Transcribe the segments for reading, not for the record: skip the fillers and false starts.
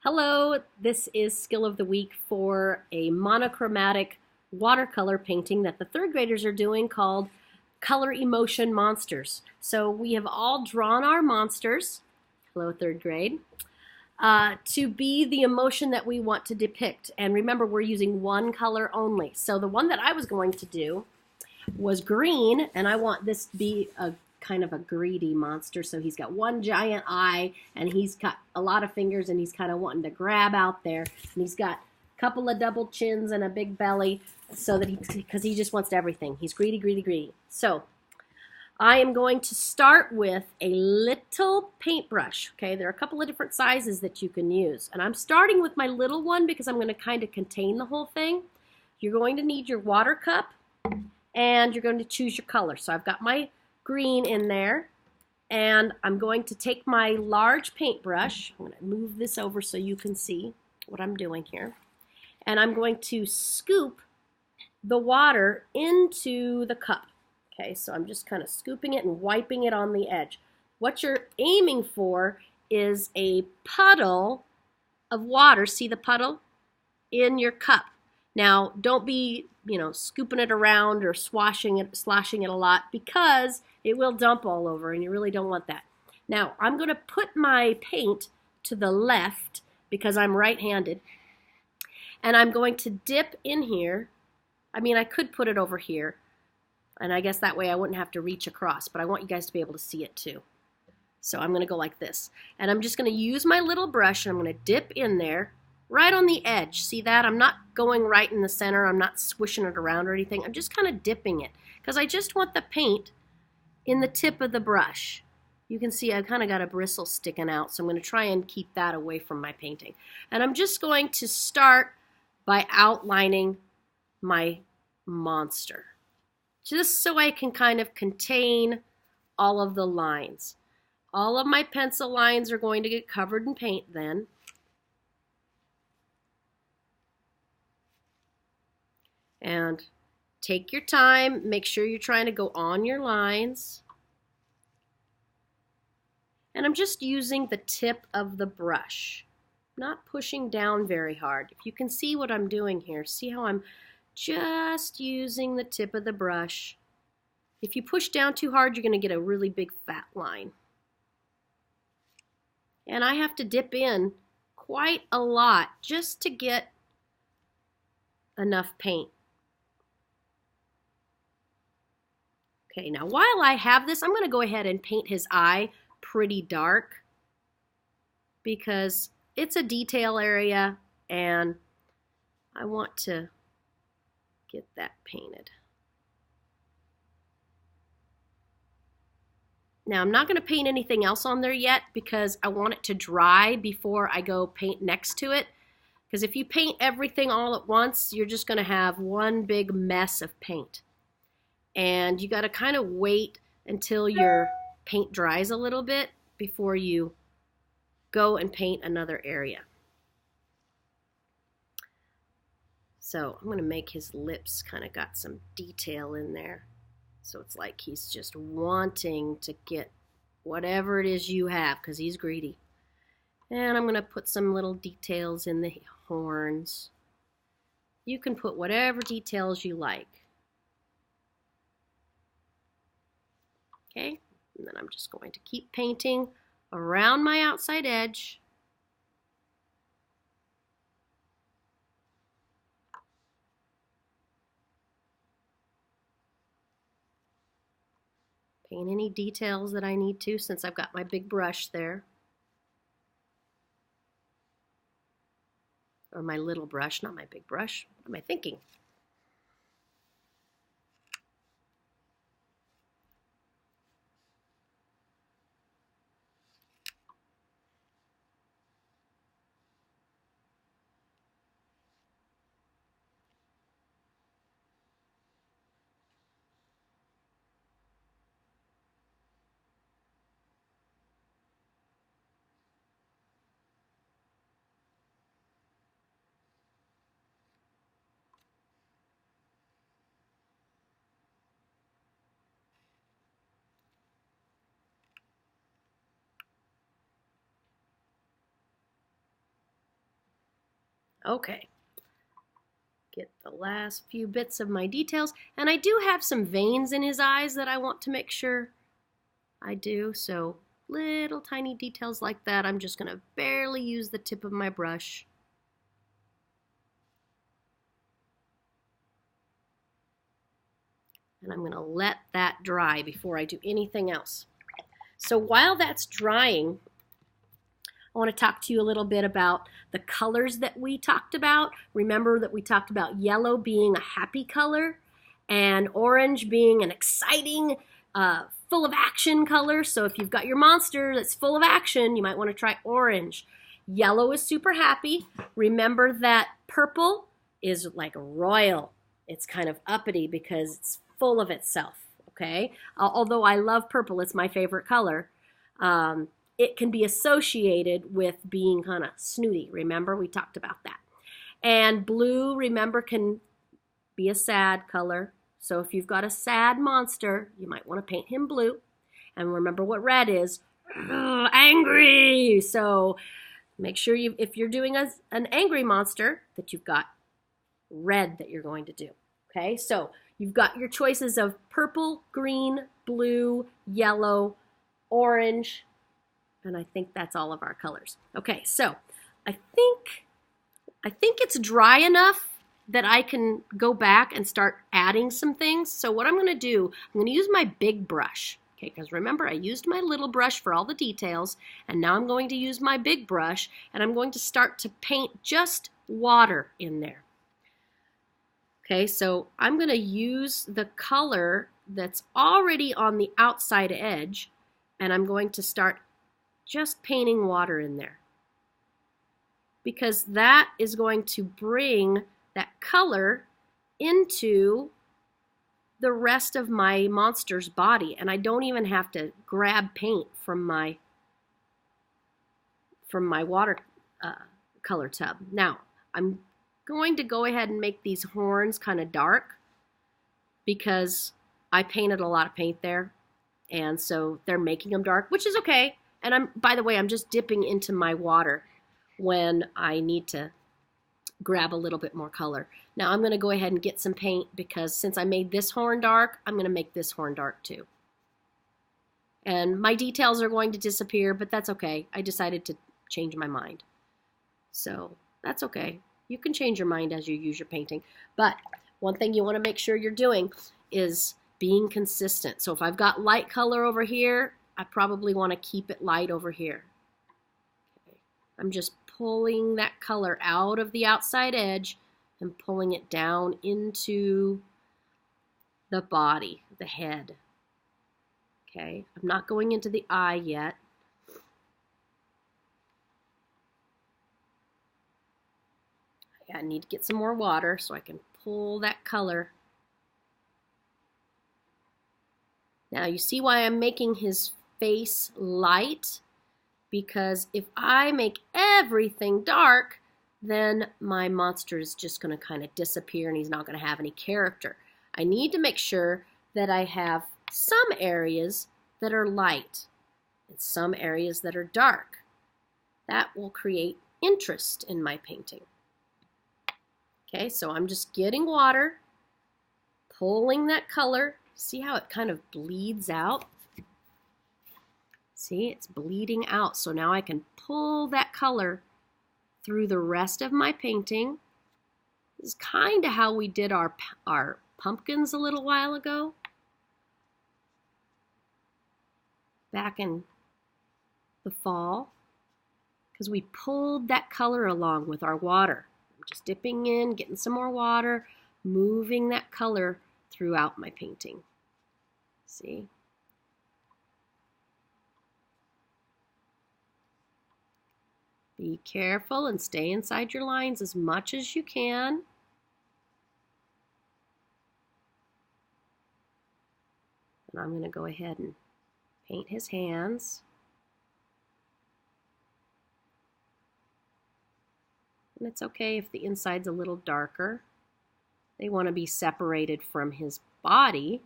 Hello, this is Skill of the Week for a monochromatic watercolor painting that the third graders are doing called Color Emotion Monsters. So we have all drawn our monsters, hello third grade, to be the emotion that we want to depict. And remember, we're using one color only. So the one that I was going to do was green, and I want this to be a kind of a greedy monster. So he's got one giant eye, and he's got a lot of fingers, and he's kind of wanting to grab out there. And he's got a couple of double chins and a big belly, so that because he just wants everything. He's greedy, greedy, greedy. So I am going to start with a little paintbrush. Okay, there are a couple of different sizes that you can use, and I'm starting with my little one because I'm going to kind of contain the whole thing. You're going to need your water cup, and you're going to choose your color. So I've got my green in there, and I'm going to take my large paintbrush. I'm going to move this over so you can see what I'm doing here, and I'm going to scoop the water into the cup. Okay, so I'm just kind of scooping it and wiping it on the edge. What you're aiming for is a puddle of water. See the puddle in your cup. Now, don't be, scooping it around or sloshing it a lot, because it will dump all over, and you really don't want that. Now, I'm going to put my paint to the left because I'm right-handed, and I'm going to dip in here. I could put it over here, and I guess that way I wouldn't have to reach across, but I want you guys to be able to see it too. So I'm going to go like this, and I'm just going to use my little brush, and I'm going to dip in there right on the edge. See that? I'm not going right in the center. I'm not swishing it around or anything. I'm just kind of dipping it because I just want the paint in the tip of the brush. You can see I've kind of got a bristle sticking out, so I'm going to try and keep that away from my painting. And I'm just going to start by outlining my monster, just so I can kind of contain all of the lines. All of my pencil lines are going to get covered in paint then. And take your time, make sure you're trying to go on your lines. And I'm just using the tip of the brush, not pushing down very hard. If you can see what I'm doing here, see how I'm just using the tip of the brush. If you push down too hard, you're going to get a really big fat line. And I have to dip in quite a lot just to get enough paint. Okay, now while I have this, I'm going to go ahead and paint his eye pretty dark because it's a detail area and I want to get that painted. Now I'm not going to paint anything else on there yet because I want it to dry before I go paint next to it. Because if you paint everything all at once, you're just going to have one big mess of paint. And you got to kind of wait until your paint dries a little bit before you go and paint another area. So I'm going to make his lips kind of got some detail in there. So it's like he's just wanting to get whatever it is you have because he's greedy. And I'm going to put some little details in the horns. You can put whatever details you like. Okay, and then I'm just going to keep painting around my outside edge. Paint any details that I need to since I've got my big brush there. Or my little brush, not my big brush. What am I thinking? Okay. Get the last few bits of my details. And I do have some veins in his eyes that I want to make sure I do. So little tiny details like that. I'm just going to barely use the tip of my brush. And I'm going to let that dry before I do anything else. So while that's drying, I want to talk to you a little bit about the colors that we talked about. Remember that we talked about yellow being a happy color and orange being an exciting, full of action color. So if you've got your monster that's full of action, you might want to try orange. Yellow is super happy. Remember that purple is like royal. It's kind of uppity because it's full of itself, okay? Although I love purple, it's my favorite color. It can be associated with being kind of snooty. Remember, we talked about that. And blue, remember, can be a sad color. So if you've got a sad monster, you might want to paint him blue. And remember what red is, angry. So make sure if you're doing an angry monster, that you've got red that you're going to do. Okay, so you've got your choices of purple, green, blue, yellow, orange, and I think that's all of our colors. Okay, so I think it's dry enough that I can go back and start adding some things. So what I'm going to do, I'm going to use my big brush. Okay, because remember I used my little brush for all the details, and now I'm going to use my big brush, and I'm going to start to paint just water in there. Okay, so I'm going to use the color that's already on the outside edge, and I'm going to start just painting water in there, because that is going to bring that color into the rest of my monster's body, and I don't even have to grab paint from my water color tub. Now I'm going to go ahead and make these horns kind of dark because I painted a lot of paint there, and so they're making them dark, which is okay. And by the way, I'm just dipping into my water when I need to grab a little bit more color. Now I'm going to go ahead and get some paint, because since I made this horn dark, I'm going to make this horn dark too. And my details are going to disappear, but that's okay. I decided to change my mind. So that's okay. You can change your mind as you use your painting. But one thing you want to make sure you're doing is being consistent. So if I've got light color over here, I probably want to keep it light over here. Okay. I'm just pulling that color out of the outside edge and pulling it down into the body, the head. Okay, I'm not going into the eye yet. I need to get some more water so I can pull that color. Now you see why I'm making his face light? Because if I make everything dark, then my monster is just going to kind of disappear and he's not going to have any character. I need to make sure that I have some areas that are light and some areas that are dark. That will create interest in my painting. Okay, so I'm just getting water, pulling that color. See how it kind of bleeds out? See, it's bleeding out. So now I can pull that color through the rest of my painting. This is kind of how we did our pumpkins a little while ago. Back in the fall. Because we pulled that color along with our water. I'm just dipping in, getting some more water, moving that color throughout my painting. See? Be careful and stay inside your lines as much as you can. And I'm going to go ahead and paint his hands. And it's okay if the inside's a little darker. They want to be separated from his body.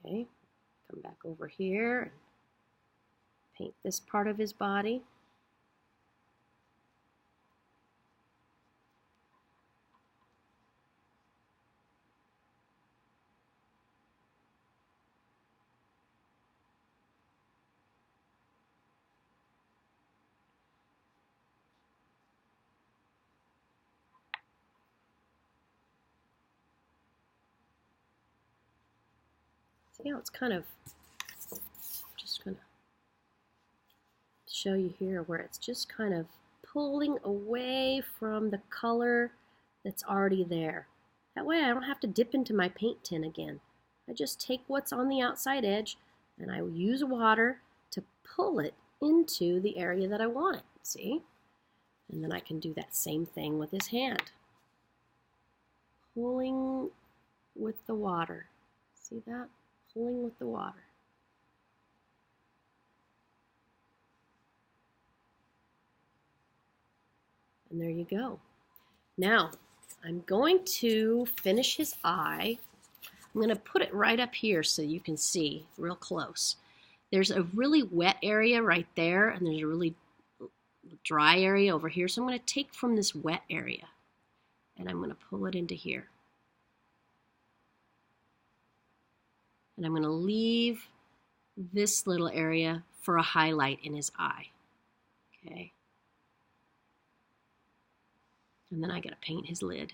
Okay, come back over here. Paint this part of his body. See how it's kind of, just going to show you here where it's just kind of pulling away from the color that's already there. That way I don't have to dip into my paint tin again. I just take what's on the outside edge and I use water to pull it into the area that I want it, see? And then I can do that same thing with his hand. Pulling with the water. See that? Pulling with the water. And there you go. Now, I'm going to finish his eye. I'm going to put it right up here so you can see real close. There's a really wet area right there, and there's a really dry area over here. So I'm going to take from this wet area, and I'm going to pull it into here. And I'm going to leave this little area for a highlight in his eye. Okay. And then I got to paint his lid.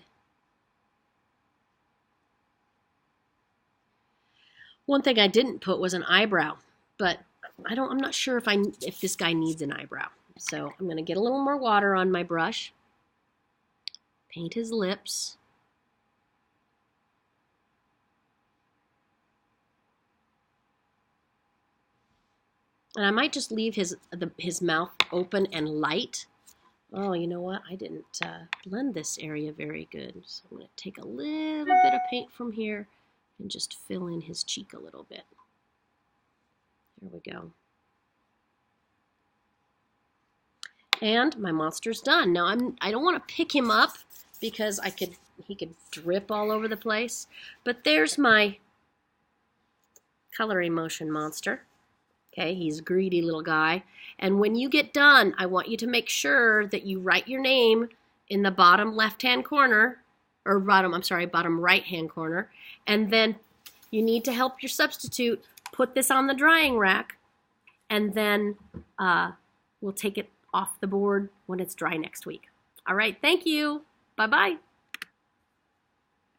One thing I didn't put was an eyebrow, but I'm not sure if this guy needs an eyebrow. So I'm going to get a little more water on my brush, paint his lips. And I might just leave his mouth open and light. Oh, you know what? I didn't blend this area very good. So I'm going to take a little bit of paint from here and just fill in his cheek a little bit. There we go. And my monster's done. Now I don't want to pick him up because he could drip all over the place. But there's my color emotion monster. Okay, he's a greedy little guy. And when you get done, I want you to make sure that you write your name in the bottom left-hand corner, or bottom right-hand corner. And then you need to help your substitute put this on the drying rack, and then we'll take it off the board when it's dry next week. All right, thank you. Bye-bye.